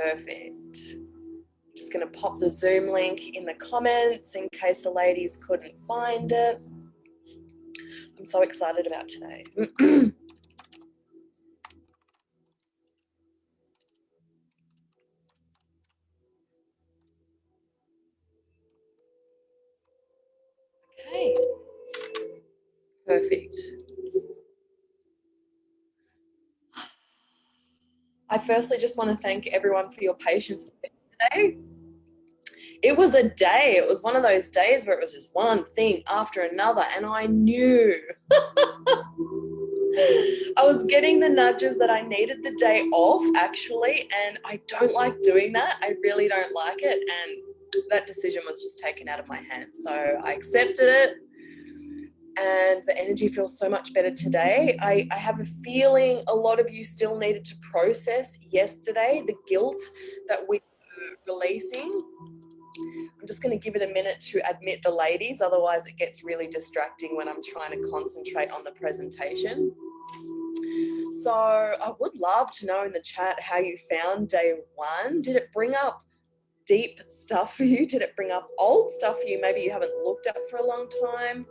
Perfect. Just going to pop the Zoom link in the comments in case the ladies couldn't find it. I'm so excited about today. Okay. Perfect. I firstly just want to thank everyone for your patience today. It was a day. It was one of those days where it was just one thing after another, and I knew I was getting the nudges that I needed the day off, actually, and I don't like doing that. I really don't like it, and that decision was just taken out of my hands. So I accepted it, and the energy feels so much better today. I have a feeling a lot of you still needed to process yesterday the guilt that we were releasing. I'm just going to give it a minute to admit the ladies, otherwise it gets really distracting when I'm trying to concentrate on the presentation. So I would love to know in the chat how you found day one. Did it bring up deep stuff for you? Did it bring up old stuff for you? Maybe you haven't looked at for a long time.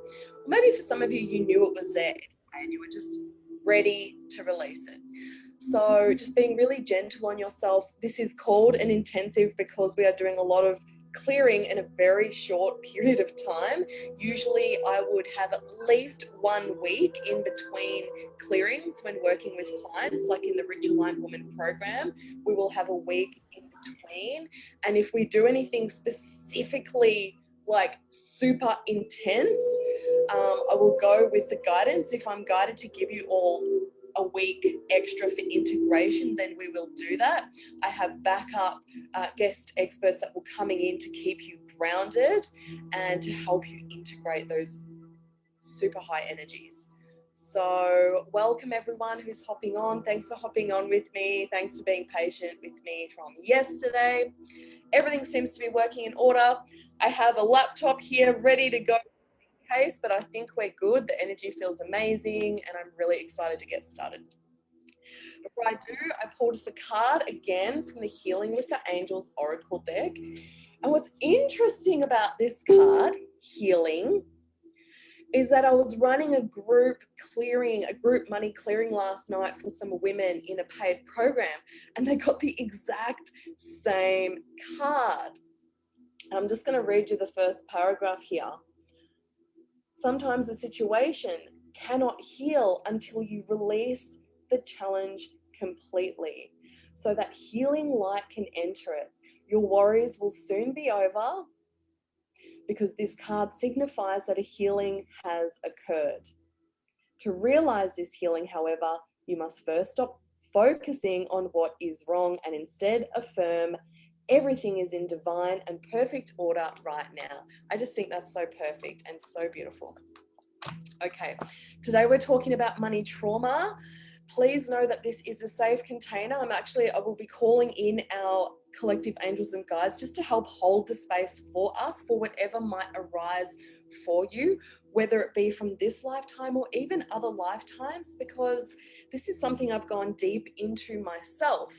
Or maybe for some of you, you knew it was there and you were just ready to release it. So just being really gentle on yourself. This is called an intensive because we are doing a lot of clearing in a very short period of time. Usually I would have at least 1 week in between clearings when working with clients, like in the Rich Aligned Woman program. We will have a week in between. And if we do anything specifically like super intense, I will go with the guidance. If I'm guided to give you all a week extra for integration, then we will do that. I have backup guest experts that will be coming in to keep you grounded and to help you integrate those super high energies. So welcome everyone who's hopping on. Thanks for hopping on with me. Thanks for being patient with me from yesterday. Everything seems to be working in order. I have a laptop here ready to go case, but I think we're good. The energy feels amazing and I'm really excited to get started. Before I do, I pulled us a card again from the Healing with the Angels Oracle deck. And what's interesting about this card, Healing, is that I was running a group money clearing last night for some women in a paid program, and they got the exact same card. And I'm just going to read you the first paragraph here. Sometimes a situation cannot heal until you release the challenge completely, so that healing light can enter it. Your worries will soon be over, because this card signifies that a healing has occurred. To realize this healing, however, you must first stop focusing on what is wrong and instead affirm everything is in divine and perfect order right now. I just think that's so perfect and so beautiful. Okay, today we're talking about money trauma. Please know that this is a safe container. I will be calling in our collective angels and guides just to help hold the space for us for whatever might arise for you, whether it be from this lifetime or even other lifetimes, because this is something I've gone deep into myself.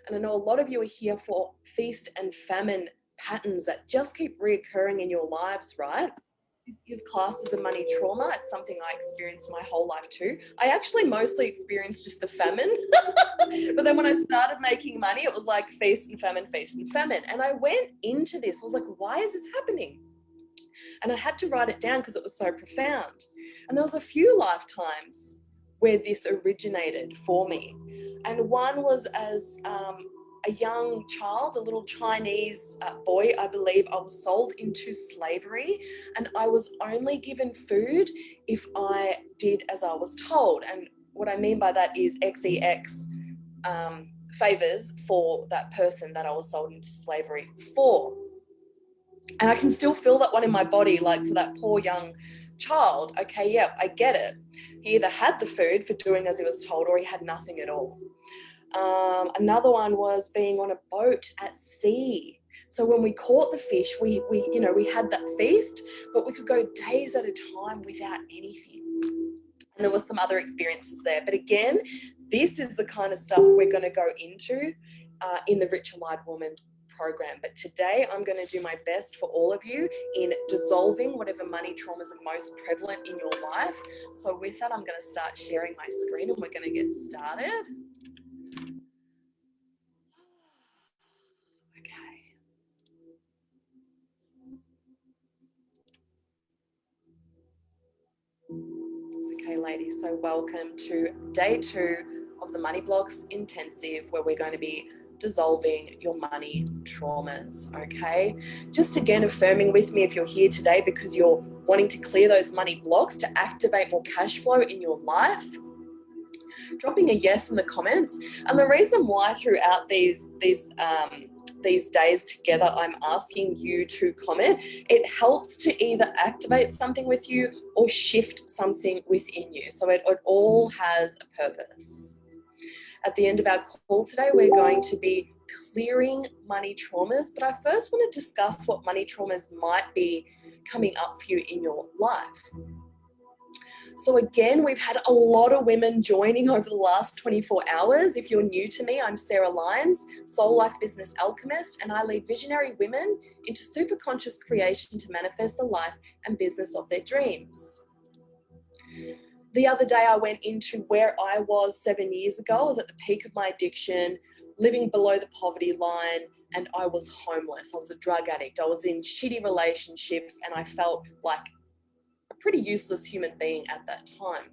And I know a lot of you are here for feast and famine patterns that just keep reoccurring in your lives, right? Is classed as a money trauma. It's something I experienced my whole life too. I actually mostly experienced just the famine. But then when I started making money, it was like feast and famine, feast and famine. And I went into this, I was like, why is this happening? And I had to write it down because it was so profound. And there was a few lifetimes where this originated for me. And one was as a young child, a little Chinese boy, I believe. I was sold into slavery, and I was only given food if I did as I was told. And what I mean by that is XEX favors for that person that I was sold into slavery for. And I can still feel that one in my body, like for that poor young child. Okay, yeah, I get it. He either had the food for doing as he was told, or he had nothing at all. Another one was being on a boat at sea. So when we caught the fish, we had that feast, but we could go days at a time without anything. And there were some other experiences there. But again, this is the kind of stuff we're going to go into in the Rich and Wide Woman program. But today I'm going to do my best for all of you in dissolving whatever money traumas are most prevalent in your life. So with that, I'm going to start sharing my screen and we're going to get started. Okay. Okay, ladies, so welcome to day 2 of the Money Blocks Intensive, where we're going to be dissolving your money traumas, okay? Just again, affirming with me if you're here today because you're wanting to clear those money blocks to activate more cash flow in your life, dropping a yes in the comments. And the reason why throughout these days together, I'm asking you to comment, it helps to either activate something with you or shift something within you. So it all has a purpose. At the end of our call today, we're going to be clearing money traumas, but I first want to discuss what money traumas might be coming up for you in your life. So again, we've had a lot of women joining over the last 24 hours. If you're new to me, I'm Sarah Lyons, Soul Life Business Alchemist, and I lead visionary women into super conscious creation to manifest the life and business of their dreams. The other day I went into where I was 7 years ago. I was at the peak of my addiction, living below the poverty line, and I was homeless. I was a drug addict. I was in shitty relationships, and I felt like a pretty useless human being at that time.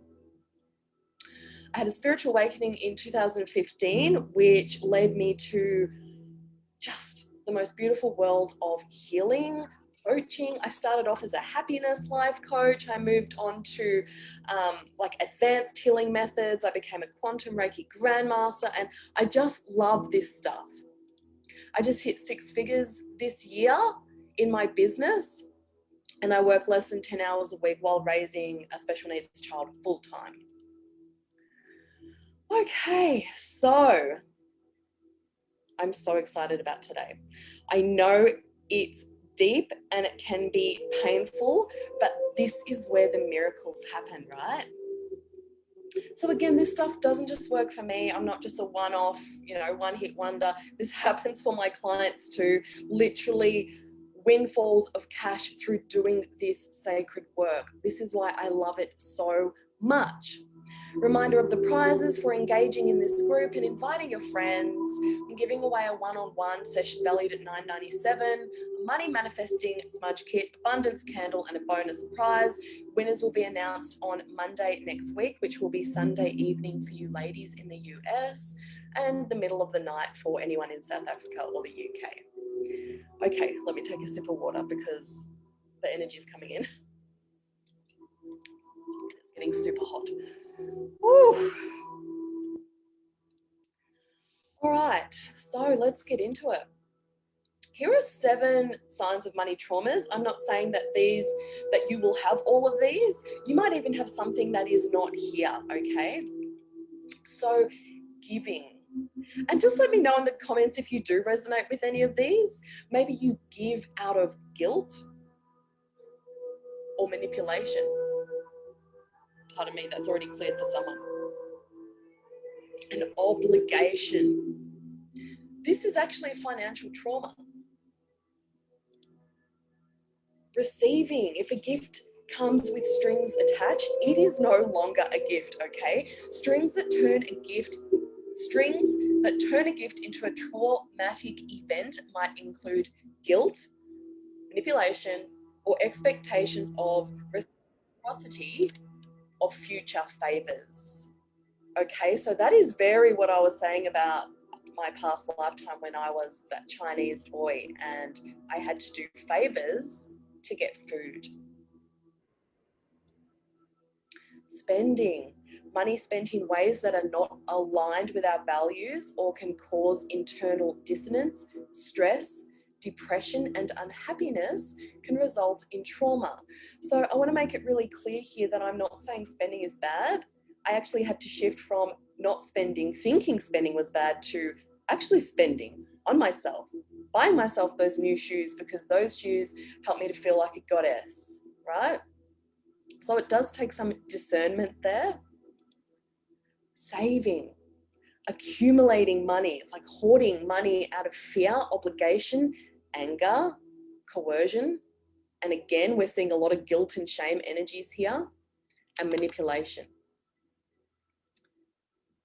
I had a spiritual awakening in 2015, which led me to just the most beautiful world of healing, coaching. I started off as a happiness life coach. I moved on to like advanced healing methods. I became a quantum Reiki grandmaster, and I just love this stuff. I just hit 6 figures this year in my business, and I work less than 10 hours a week while raising a special needs child full time. Okay, so I'm so excited about today. I know it's deep and it can be painful, but this is where the miracles happen, right? So again, this stuff doesn't just work for me. I'm not just a one-off, one-hit wonder. This happens for my clients too. Literally windfalls of cash through doing this sacred work. This is why I love it so much. Reminder of the prizes for engaging in this group and inviting your friends. I'm giving away a one-on-one session valued at $9.97, a money manifesting smudge kit, abundance candle, and a bonus prize. Winners will be announced on Monday next week, which will be Sunday evening for you ladies in the US, and the middle of the night for anyone in South Africa or the UK. Okay, let me take a sip of water because the energy is coming in. It's getting super hot. Woo. All right, so let's get into it. Here are 7 signs of money traumas. I'm not saying that you will have all of these. You might even have something that is not here, okay? So giving. And just let me know in the comments if you do resonate with any of these. Maybe you give out of guilt or manipulation. Pardon me, that's already cleared for someone. An obligation. This is actually a financial trauma. Receiving, if a gift comes with strings attached, it is no longer a gift, okay? Strings that turn a gift into a traumatic event might include guilt, manipulation, or expectations of reciprocity of future favors. Okay, so that is very what I was saying about my past lifetime when I was that Chinese boy and I had to do favors to get food. Spending, money spent in ways that are not aligned with our values or can cause internal dissonance, stress, depression, and unhappiness can result in trauma. So I want to make it really clear here that I'm not saying spending is bad. I actually had to shift from not spending, thinking spending was bad, to actually spending on myself, buying myself those new shoes because those shoes helped me to feel like a goddess, right? So it does take some discernment there. Saving. accumulating money. It's like hoarding money out of fear, obligation, anger, coercion. And again, we're seeing a lot of guilt and shame energies here, and manipulation.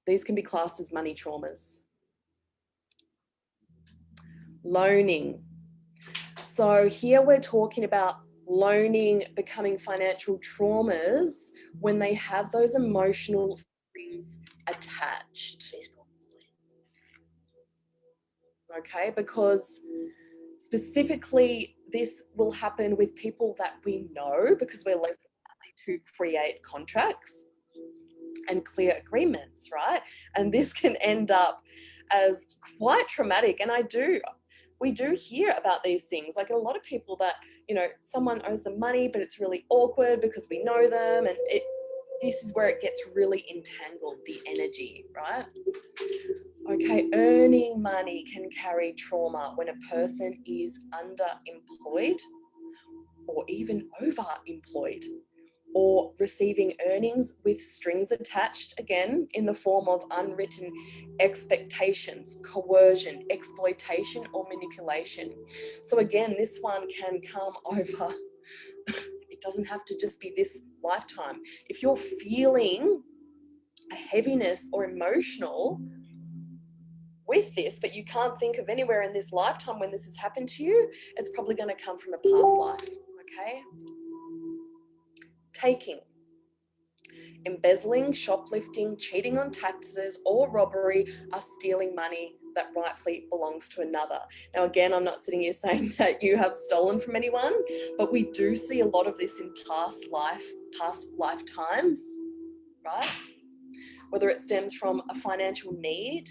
These can be classed as money traumas. Loaning. So here we're talking about loaning becoming financial traumas when they have those emotional strings attached. Okay, because specifically this will happen with people that we know, because we're less likely to create contracts and clear agreements, right? And this can end up as quite traumatic. And we do hear about these things. Like a lot of people that, you know, someone owes them money, but it's really awkward because we know them, and this is where it gets really entangled, the energy, right? Okay, earning money can carry trauma when a person is underemployed or even overemployed, or receiving earnings with strings attached, again, in the form of unwritten expectations, coercion, exploitation, or manipulation. So again, this one can come over. It doesn't have to just be this lifetime. If you're feeling a heaviness or emotional with this, but you can't think of anywhere in this lifetime when this has happened to you, it's probably going to come from a past life, okay? Taking. Embezzling, shoplifting, cheating on taxes, or robbery are stealing money that rightfully belongs to another. Now, again, I'm not sitting here saying that you have stolen from anyone, but we do see a lot of this in past lifetimes, right? Whether it stems from a financial need,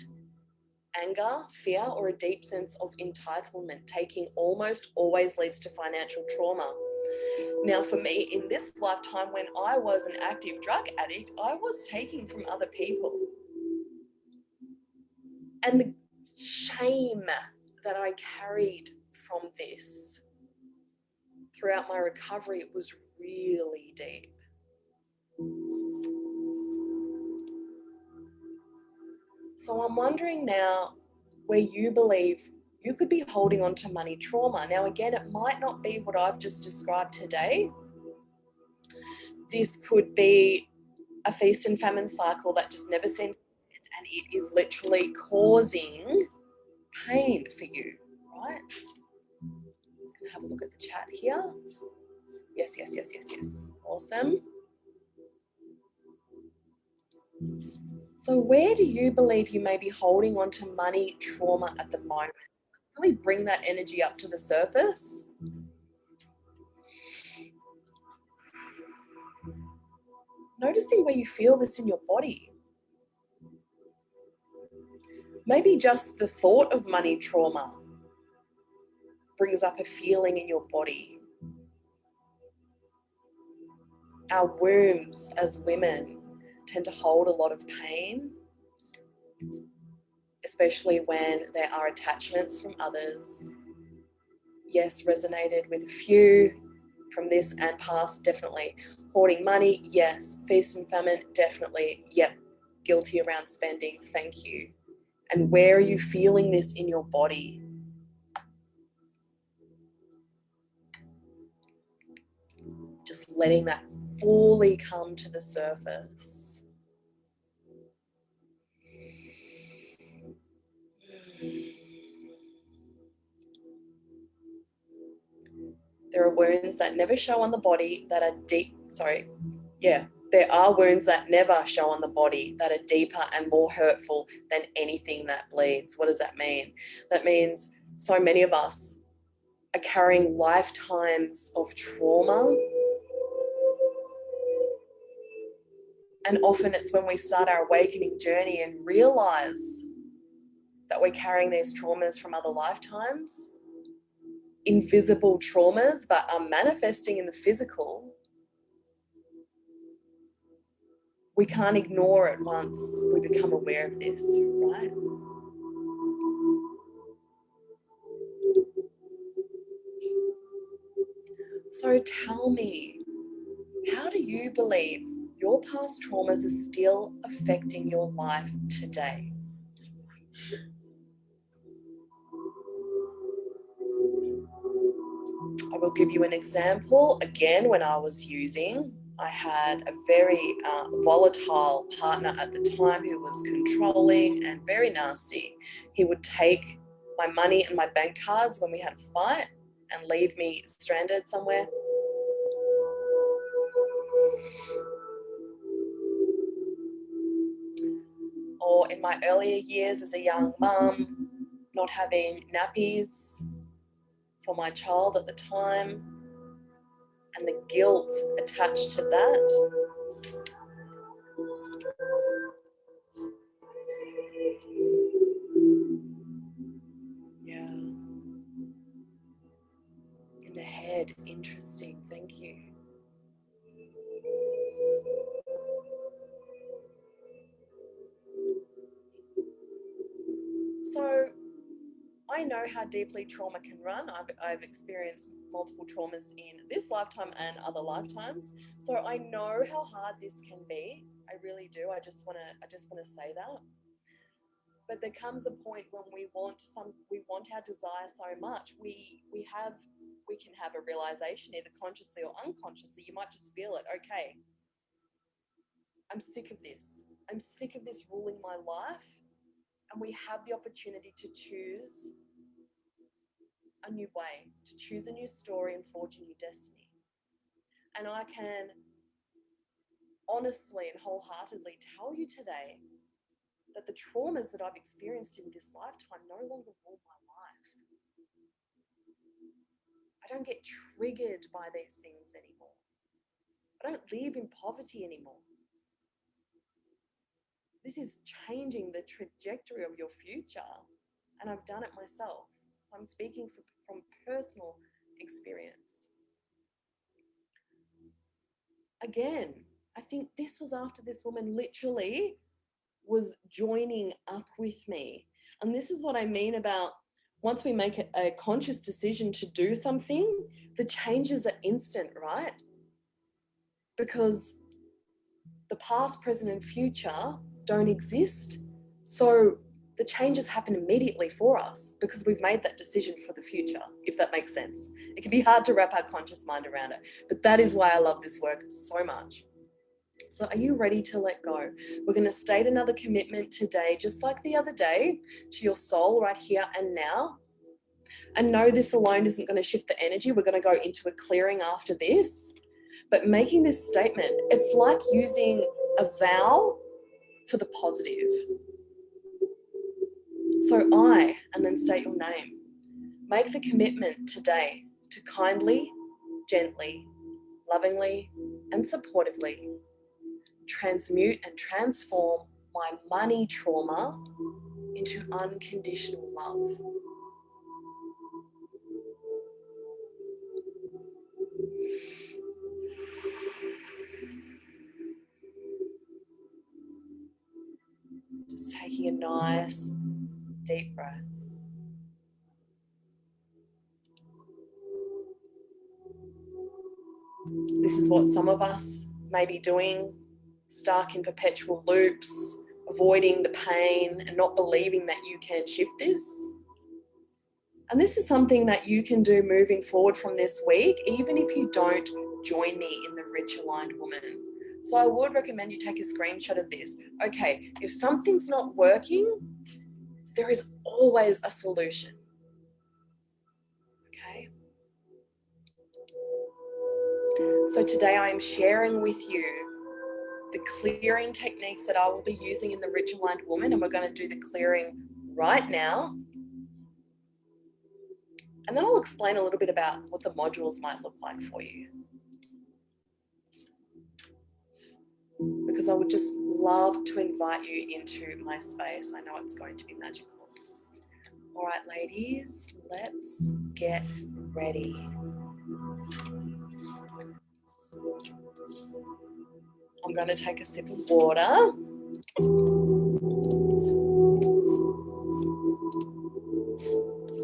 anger, fear, or a deep sense of entitlement. Taking almost always leads to financial trauma. Now, for me, in this lifetime, when I was an active drug addict, I was taking from other people. And the shame that I carried from this throughout my recovery was really deep. So I'm wondering now where you believe you could be holding on to money trauma. Now, again, it might not be what I've just described today. This could be a feast and famine cycle that just never seems to end, and it is literally causing pain for you, right? Just gonna have a look at the chat here. Yes. Awesome. So where do you believe you may be holding on to money trauma at the moment? Really bring that energy up to the surface. Noticing where you feel this in your body. Maybe just the thought of money trauma brings up a feeling in your body. Our wombs as women tend to hold a lot of pain, especially when there are attachments from others. Yes, resonated with a few from this and past, definitely. Hoarding money, yes. Feast and famine, definitely. Yep. Guilty around spending, thank you. And where are you feeling this in your body? Just letting that fully come to the surface. There are wounds that never show on the body that are there are wounds that never show on the body that are deeper and more hurtful than anything that bleeds. What does that mean? That means so many of us are carrying lifetimes of trauma. And often it's when we start our awakening journey and realize that we're carrying these traumas from other lifetimes, invisible traumas, but are manifesting in the physical. We can't ignore it once we become aware of this, right? So tell me, how do you believe your past traumas are still affecting your life today? I will give you an example. Again, when I was using, I had a very volatile partner at the time who was controlling and very nasty. He would take my money and my bank cards when we had a fight and leave me stranded somewhere. Or in my earlier years as a young mum, not having nappies for my child at the time, and the guilt attached to that. Yeah. In the head, interesting, thank you. So I know how deeply trauma can run. I've experienced multiple traumas in this lifetime and other lifetimes. So I know how hard this can be. I really do. I just wanna say that. But there comes a point when we want our desire so much. We can have a realization either consciously or unconsciously. You might just feel it. Okay, I'm sick of this. I'm sick of this ruling my life. And we have the opportunity to choose a new way, to choose a new story and forge a new destiny. And I can honestly and wholeheartedly tell you today that the traumas that I've experienced in this lifetime no longer rule my life. I don't get triggered by these things anymore. I don't live in poverty anymore. This is changing the trajectory of your future, and I've done it myself. So I'm speaking from personal experience. Again, I think this was after this woman literally was joining up with me. And this is what I mean about once we make a conscious decision to do something, the changes are instant, right? Because the past, present, and future don't exist. So the changes happen immediately for us because we've made that decision for the future, if that makes sense. It can be hard to wrap our conscious mind around it, but that is why I love this work so much. So are you ready to let go? We're going to state another commitment today, just like the other day, to your soul right here and now. And no, this alone isn't going to shift the energy. We're going to go into a clearing after this. But making this statement, it's like using a vow for the positive. So I, and then state your name, make the commitment today to kindly, gently, lovingly, and supportively transmute and transform my money trauma into unconditional love. Just taking a nice deep breath. This is what some of us may be doing, stuck in perpetual loops, avoiding the pain and not believing that you can shift this. And this is something that you can do moving forward from this week, even if you don't join me in the Rich Aligned Woman. So I would recommend you take a screenshot of this. Okay, if something's not working, there is always a solution. Okay? So today I am sharing with you the clearing techniques that I will be using in the Rich Aligned Woman, and we're going to do the clearing right now. And then I'll explain a little bit about what the modules might look like for you. Because I would just love to invite you into my space. I know it's going to be magical. All right, ladies, let's get ready. I'm going to take a sip of water.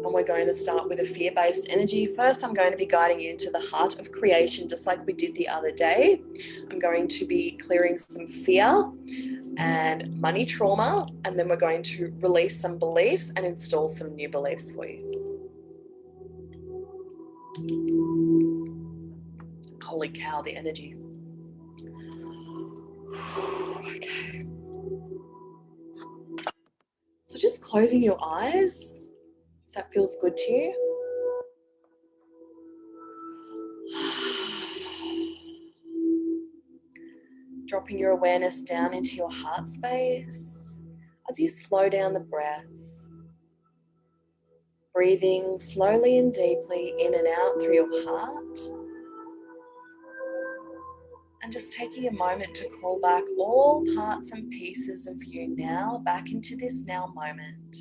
And we're going to start with a fear-based energy. First, I'm going to be guiding you into the heart of creation, just like we did the other day. I'm going to be clearing some fear. and money trauma, and then we're going to release some beliefs and install some new beliefs for you. Holy cow, the energy. Okay. So just closing your eyes, if that feels good to you. Dropping your awareness down into your heart space as you slow down the breath. Breathing slowly and deeply in and out through your heart. And just taking a moment to call back all parts and pieces of you now back into this now moment.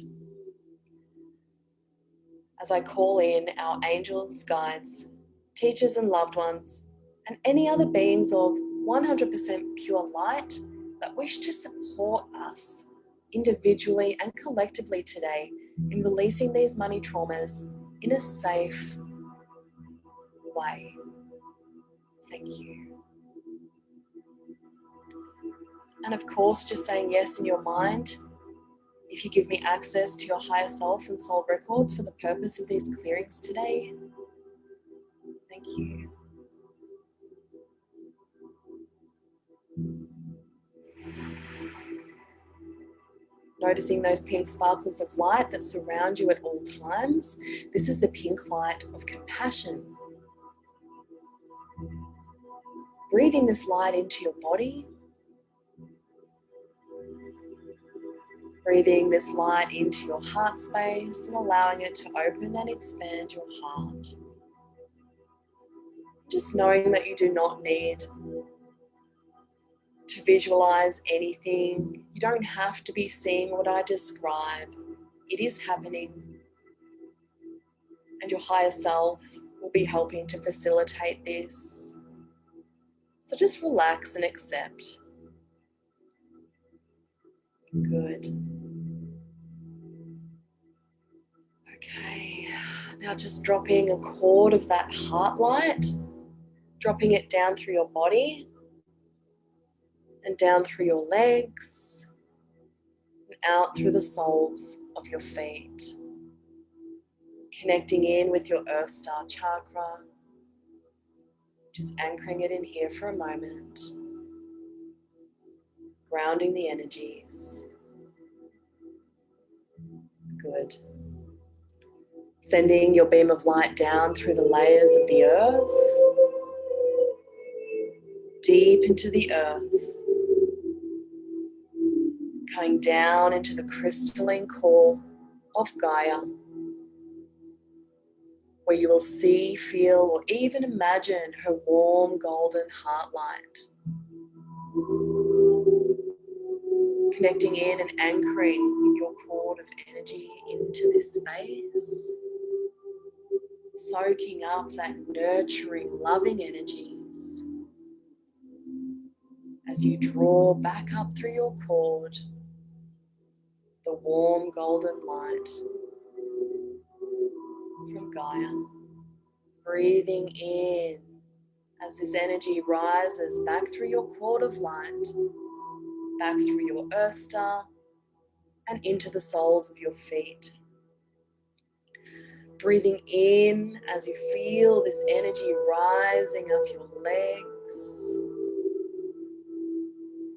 As I call in our angels, guides, teachers and loved ones, and any other beings of 100% pure light that wish to support us individually and collectively today in releasing these money traumas in a safe way. Thank you. And of course, just saying yes in your mind. If you give me access to your higher self and soul records for the purpose of these clearings today, thank you. Noticing those pink sparkles of light that surround you at all times. This is the pink light of compassion. Breathing this light into your body. Breathing this light into your heart space and allowing it to open and expand your heart. Just knowing that you do not need to visualize anything. You don't have to be seeing what I describe. It is happening. And your higher self will be helping to facilitate this. So just relax and accept. Good. Okay, now just dropping a cord of that heart light, dropping it down through your body and down through your legs and out through the soles of your feet. Connecting in with your Earth Star chakra, just anchoring it in here for a moment, grounding the energies. Good. Sending your beam of light down through the layers of the earth, deep into the earth, coming down into the crystalline core of Gaia, where you will see, feel, or even imagine her warm golden heart light. Connecting in and anchoring your cord of energy into this space, soaking up that nurturing, loving energies as you draw back up through your cord the warm golden light from Gaia. Breathing in as this energy rises back through your cord of light, back through your Earth Star, and into the soles of your feet. Breathing in as you feel this energy rising up your legs,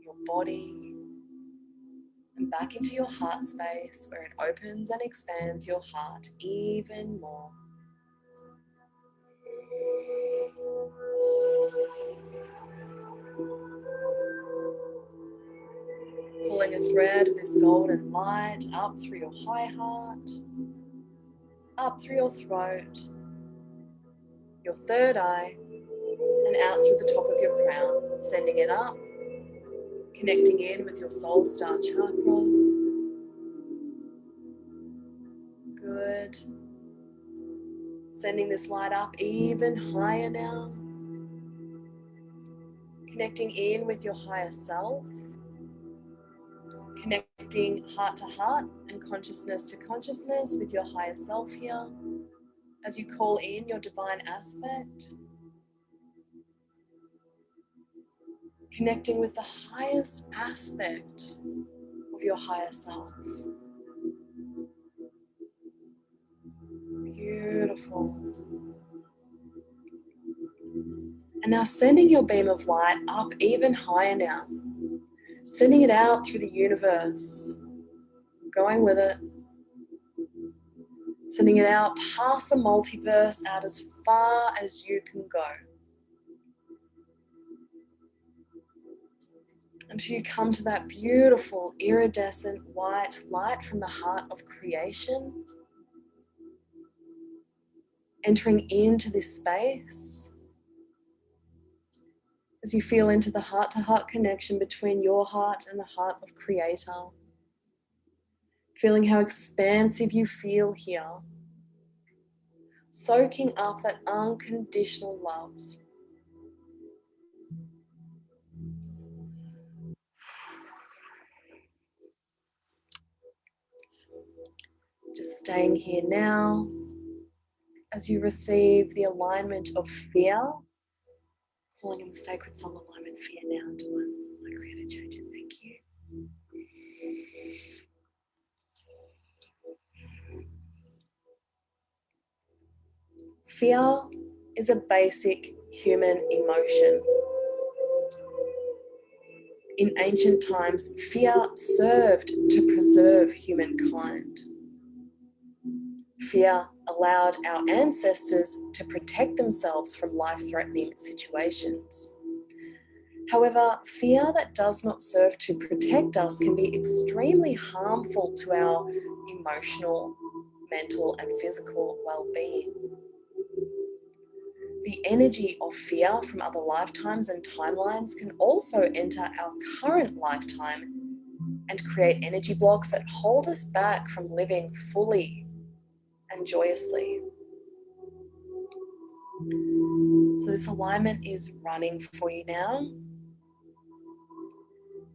your body, and back into your heart space where it opens and expands your heart even more. Pulling a thread of this golden light up through your high heart, up through your throat, your third eye, and out through the top of your crown, sending it up, connecting in with your soul star chakra. Good. Sending this light up even higher now, connecting in with your higher self, connecting heart to heart and consciousness to consciousness with your higher self here as you call in your divine aspect. connecting with the highest aspect of your higher self. Beautiful. And now sending your beam of light up even higher now, sending it out through the universe, going with it, sending it out past the multiverse, out as far as you can go, until you come to that beautiful iridescent white light from the heart of creation, entering into this space as you feel into the heart-to-heart connection between your heart and the heart of Creator, feeling how expansive you feel here, soaking up that unconditional love. Just staying here now as you receive the alignment of fear, calling in the sacred soul alignment, fear now, divine light, creator, change it. Thank you. Fear is a basic human emotion. In ancient times, fear served to preserve humankind. Fear allowed our ancestors to protect themselves from life-threatening situations. However, fear that does not serve to protect us can be extremely harmful to our emotional, mental, and physical well-being. The energy of fear from other lifetimes and timelines can also enter our current lifetime and create energy blocks that hold us back from living fully and joyously. So this alignment is running for you now,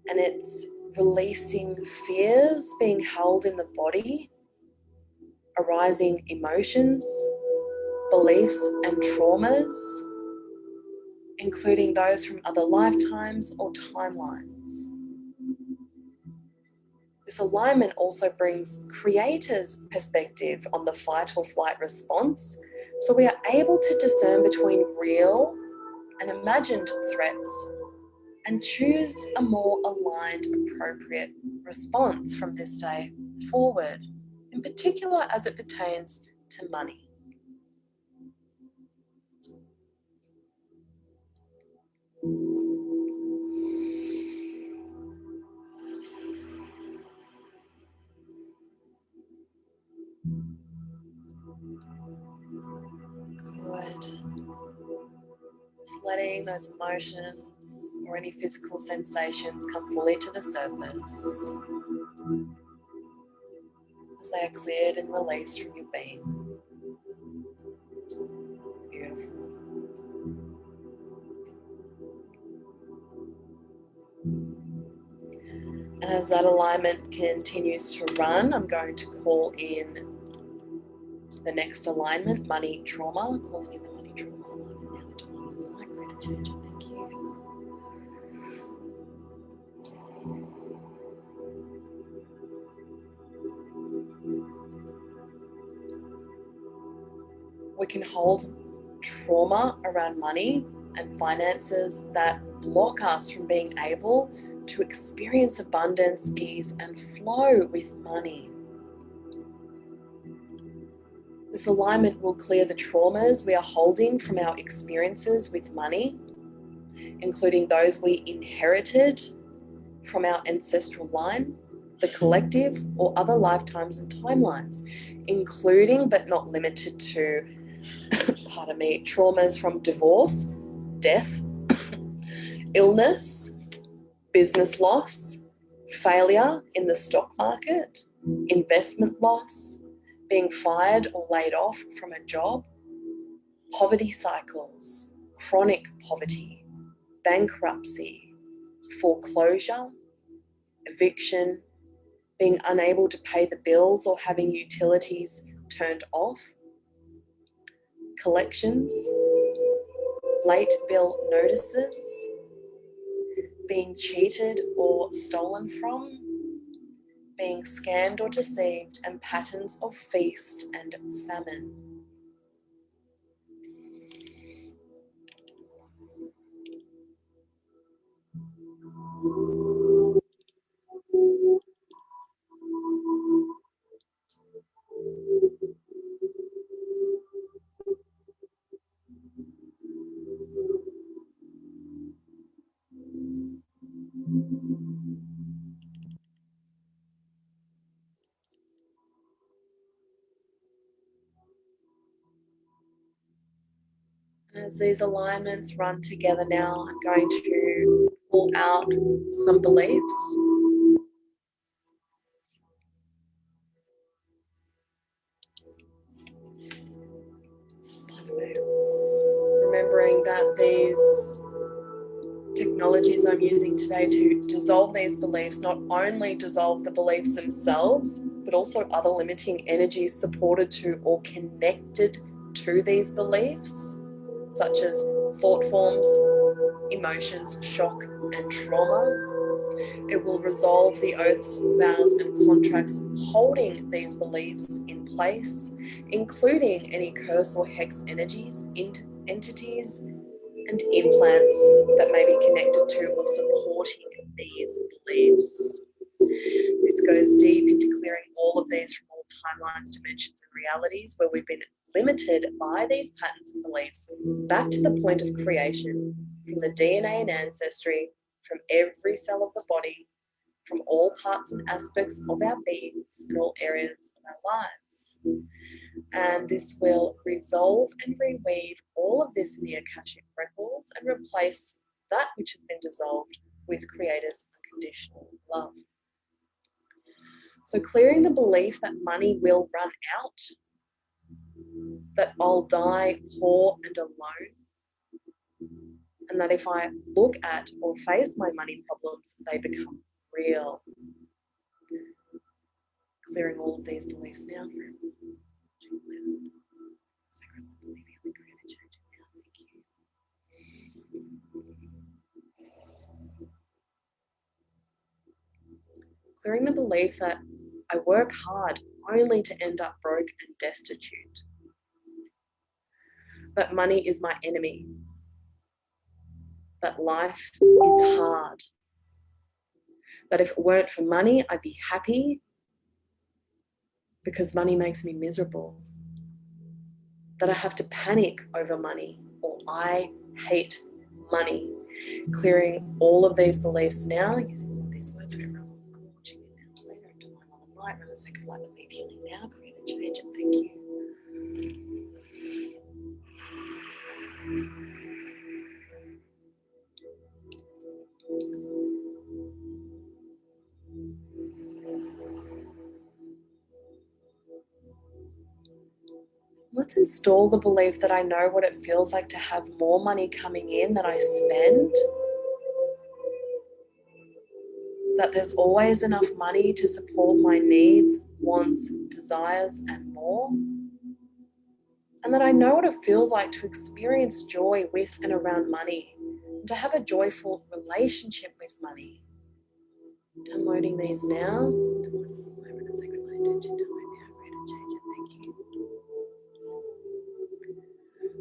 and it's releasing fears being held in the body, arising emotions, beliefs, and traumas, including those from other lifetimes or timelines. This alignment also brings Creator's perspective on the fight or flight response, so we are able to discern between real and imagined threats and choose a more aligned, appropriate response from this day forward, in particular as it pertains to money. Good. Just letting those emotions or any physical sensations come fully to the surface as they are cleared and released from your being. Beautiful. And as that alignment continues to run, I'm going to call in the next alignment, money trauma, calling in the money trauma alignment now into alignment, like greater change. Thank you. We can hold trauma around money and finances that block us from being able to experience abundance, ease, and flow with money. This alignment will clear the traumas we are holding from our experiences with money, including those we inherited from our ancestral line, the collective, or other lifetimes and timelines, including but not limited to, pardon me, traumas from divorce, death, illness, business loss, failure in the stock market, investment loss, being fired or laid off from a job, poverty cycles, chronic poverty, bankruptcy, foreclosure, eviction, being unable to pay the bills or having utilities turned off, collections, late bill notices, being cheated or stolen from, being scammed or deceived, and patterns of feast and famine. As these alignments run together now, I'm going to pull out some beliefs. Remembering that these technologies I'm using today to dissolve these beliefs not only dissolve the beliefs themselves, but also other limiting energies supported to or connected to these beliefs, such as thought forms, emotions, shock, and trauma. It will resolve the oaths, vows, and contracts holding these beliefs in place, including any curse or hex energies, entities, and implants that may be connected to or supporting these beliefs. This goes deep into clearing all of these from all timelines, dimensions, and realities where we've been limited by these patterns and beliefs back to the point of creation, from the DNA and ancestry, from every cell of the body, from all parts and aspects of our beings in all areas of our lives. And this will resolve and reweave all of this in the Akashic records and replace that which has been dissolved with Creator's unconditional love. So clearing the belief that money will run out, that I'll die poor and alone, and that if I look at or face my money problems, they become real. Clearing all of these beliefs now. Sacred love, belief, healing, creative change now. Thank you. Clearing the belief that I work hard only to end up broke and destitute. That money is my enemy. That life is hard. That if it weren't for money, I'd be happy because money makes me miserable. That I have to panic over money or I hate money. Clearing all of these beliefs now, using all of these words for everyone, watching it now, later, and divine love and light, run a sacred light, believe, healing now, create a change, and thank you. Let's install the belief that I know what it feels like to have more money coming in than I spend. That there's always enough money to support my needs, wants, desires, and more. And that I know what it feels like to experience joy with and around money, and to have a joyful relationship with money. Downloading these now.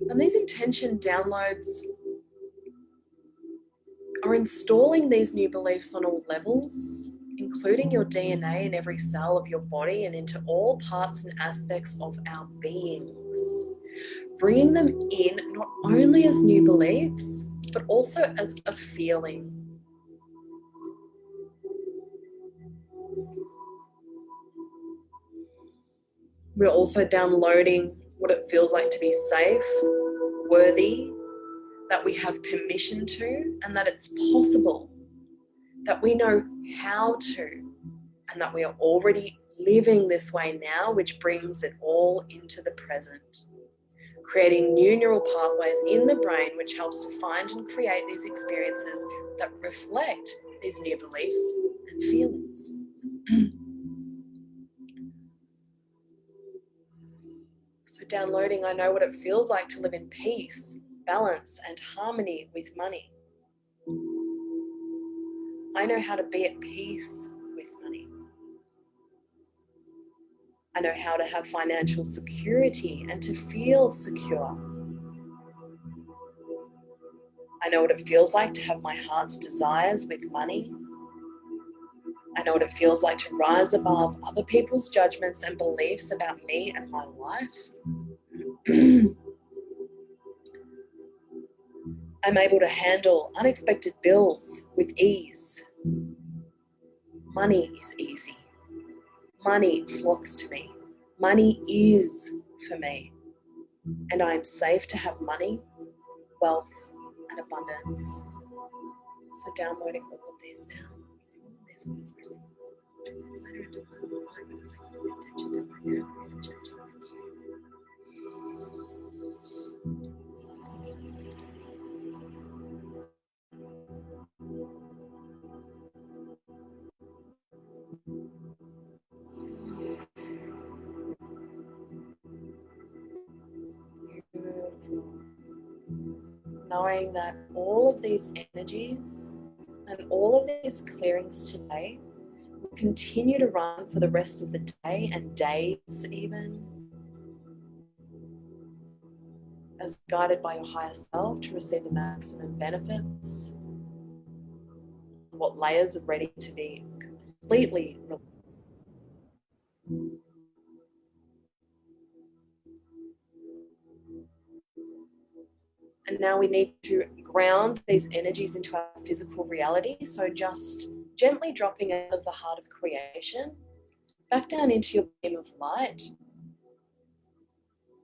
And these intention downloads are installing these new beliefs on all levels, including your DNA in every cell of your body and into all parts and aspects of our beings. Bringing them in not only as new beliefs, but also as a feeling. We're also downloading what it feels like to be safe, worthy, that we have permission to, and that it's possible, that we know how to, and that we are already living this way now, which brings it all into the present. Creating new neural pathways in the brain, which helps to find and create these experiences that reflect these new beliefs and feelings. So downloading, I know what it feels like to live in peace, balance, and harmony with money. I know how to be at peace with money. I know how to have financial security and to feel secure. I know what it feels like to have my heart's desires with money. I know what it feels like to rise above other people's judgments and beliefs about me and my life. I'm able to handle unexpected bills with ease. Money is easy. Money flocks to me. Money is for me. And I am safe to have money, wealth, and abundance. So downloading all of these now. Using all of these words really. This letter into my life with a second intention down my now. Knowing that all of these energies and all of these clearings today will continue to run for the rest of the day and days even, as guided by your higher self to receive the maximum benefits. What layers are ready to be completely released. And now we need to ground these energies into our physical reality. So just gently dropping out of the heart of creation, back down into your beam of light,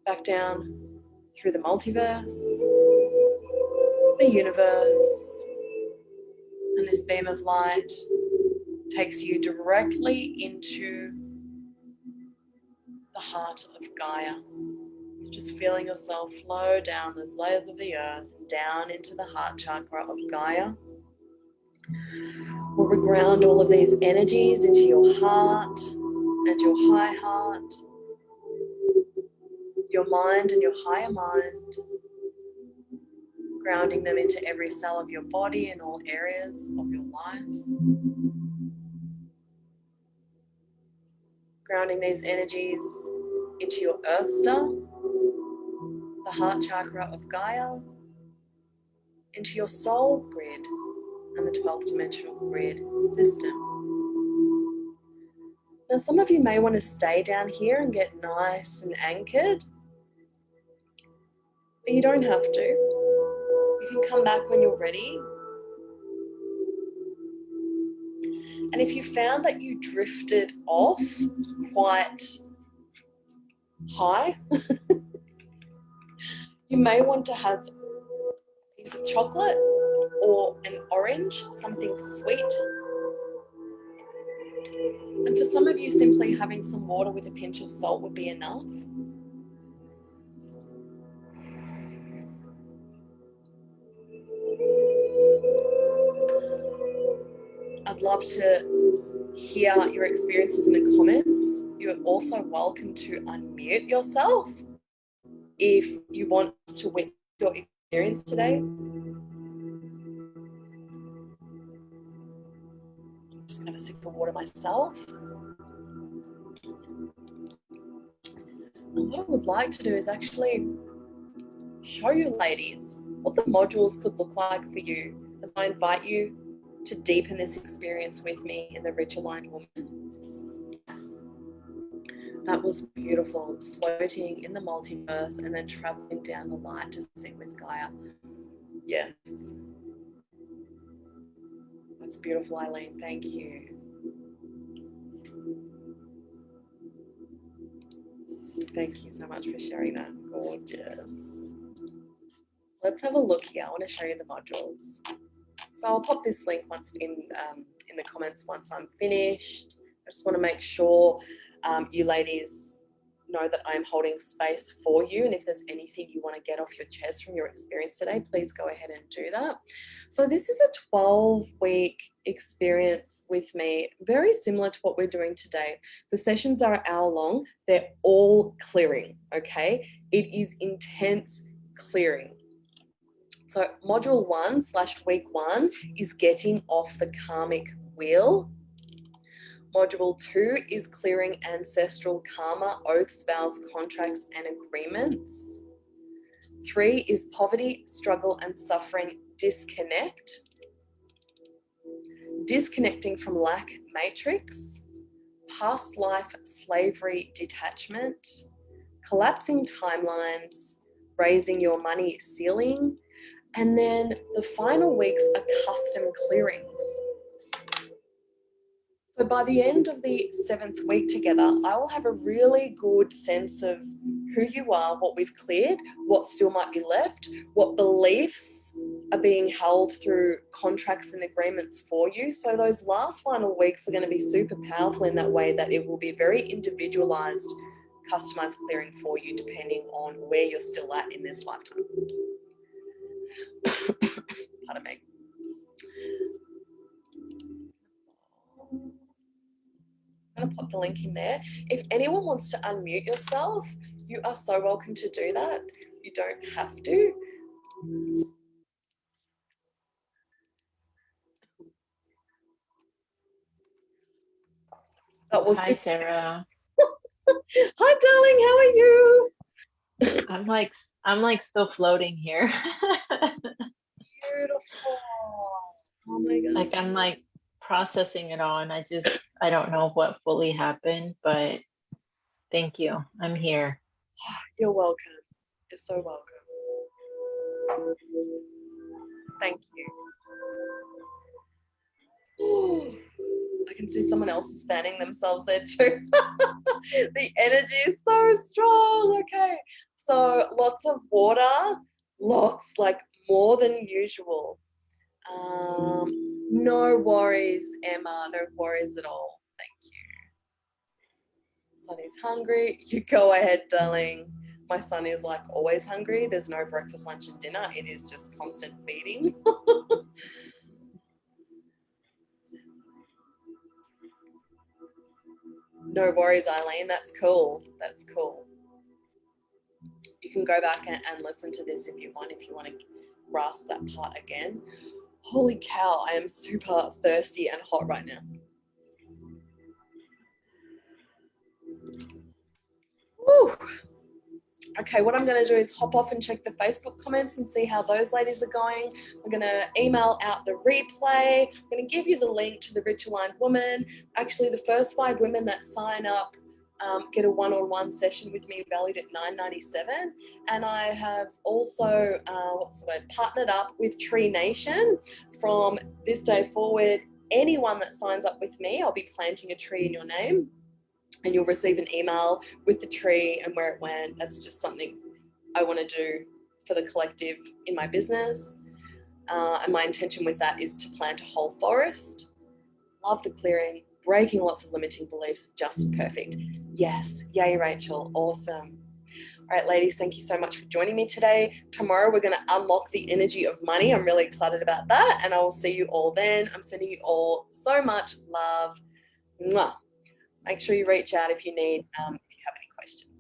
back down through the multiverse, the universe, and this beam of light takes you directly into the heart of Gaia. So just feeling yourself flow down those layers of the earth and down into the heart chakra of Gaia. We'll reground all of these energies into your heart and your high heart, your mind and your higher mind, grounding them into every cell of your body and all areas of your life. Grounding these energies into your earth star, the heart chakra of Gaia, into your soul grid and the 12th dimensional grid system. Now, some of you may want to stay down here and get nice and anchored, but you don't have to. You can come back when you're ready. And if you found that you drifted off quite high, you may want to have a piece of chocolate or an orange, something sweet. And for some of you, simply having some water with a pinch of salt would be enough. I'd love to hear your experiences in the comments. You're also welcome to unmute yourself if you want to witness your experience today. I'm just going to have a sip of water myself. And what I would like to do is actually show you ladies what the modules could look like for you as I invite you to deepen this experience with me in the Rich Aligned Woman. That was beautiful, floating in the multiverse and then traveling down the light to sing with Gaia. Yes. That's beautiful, Eileen. Thank you. Thank you so much for sharing that. Gorgeous. Let's have a look here. I want to show you the modules. So I'll pop this link once in the comments once I'm finished. I just want to make sure you ladies know that I'm holding space for you, and if there's anything you want to get off your chest from your experience today, please go ahead and do that. So this is a 12-week experience with me, very similar to what we're doing today. The sessions are an hour long. They're all clearing, okay? It is intense clearing. So module 1/week 1 is getting off the karmic wheel. Module 2 is clearing ancestral karma, oaths, vows, contracts, and agreements. 3 is poverty, struggle, and suffering, disconnect. Disconnecting from lack matrix, past life slavery detachment, collapsing timelines, raising your money ceiling, and then the final weeks are custom clearings. So by the end of the 7th week together, I will have a really good sense of who you are, what we've cleared, what still might be left, what beliefs are being held through contracts and agreements for you. So those last final weeks are going to be super powerful in that way, that it will be very individualized, customized clearing for you depending on where you're still at in this lifetime. Pardon me. I'm going to pop the link in there. If anyone wants to unmute yourself, you are so welcome to do that. You don't have to. That was Hi, Sarah. Hi, darling. How are you? I'm like still floating here. Beautiful. Oh my God. Like I'm like processing it all, and I don't know what fully happened, but thank you. I'm here. You're welcome. You're so welcome. Thank you. I can see someone else is fanning themselves there too. The energy is so strong. Okay. So lots of water, lots, like more than usual. No worries, Emma. No worries at all. Thank you. Sonny's hungry. You go ahead, darling. My son is like always hungry. There's no breakfast, lunch, and dinner. It is just constant feeding. No worries, Eileen. That's cool. That's cool. You can go back and listen to this if you want to grasp that part again. Holy cow, I am super thirsty and hot right now. Woo. Okay, what I'm going to do is hop off and check the Facebook comments and see how those ladies are going. I'm going to email out the replay. I'm going to give you the link to the Rich Aligned Woman. Actually, the first 5 women that sign up get a one-on-one session with me valued at $9.97. And I have also, partnered up with Tree Nation. From this day forward, anyone that signs up with me, I'll be planting a tree in your name. And you'll receive an email with the tree and where it went. That's just something I want to do for the collective in my business. And my intention with that is to plant a whole forest. Love the clearing, breaking lots of limiting beliefs, just perfect. Yes, yay, Rachel, awesome. All right, ladies, thank you so much for joining me today. Tomorrow, we're going to unlock the energy of money. I'm really excited about that. And I will see you all then. I'm sending you all so much love. Mwah. Make sure you reach out if you need, if you have any questions.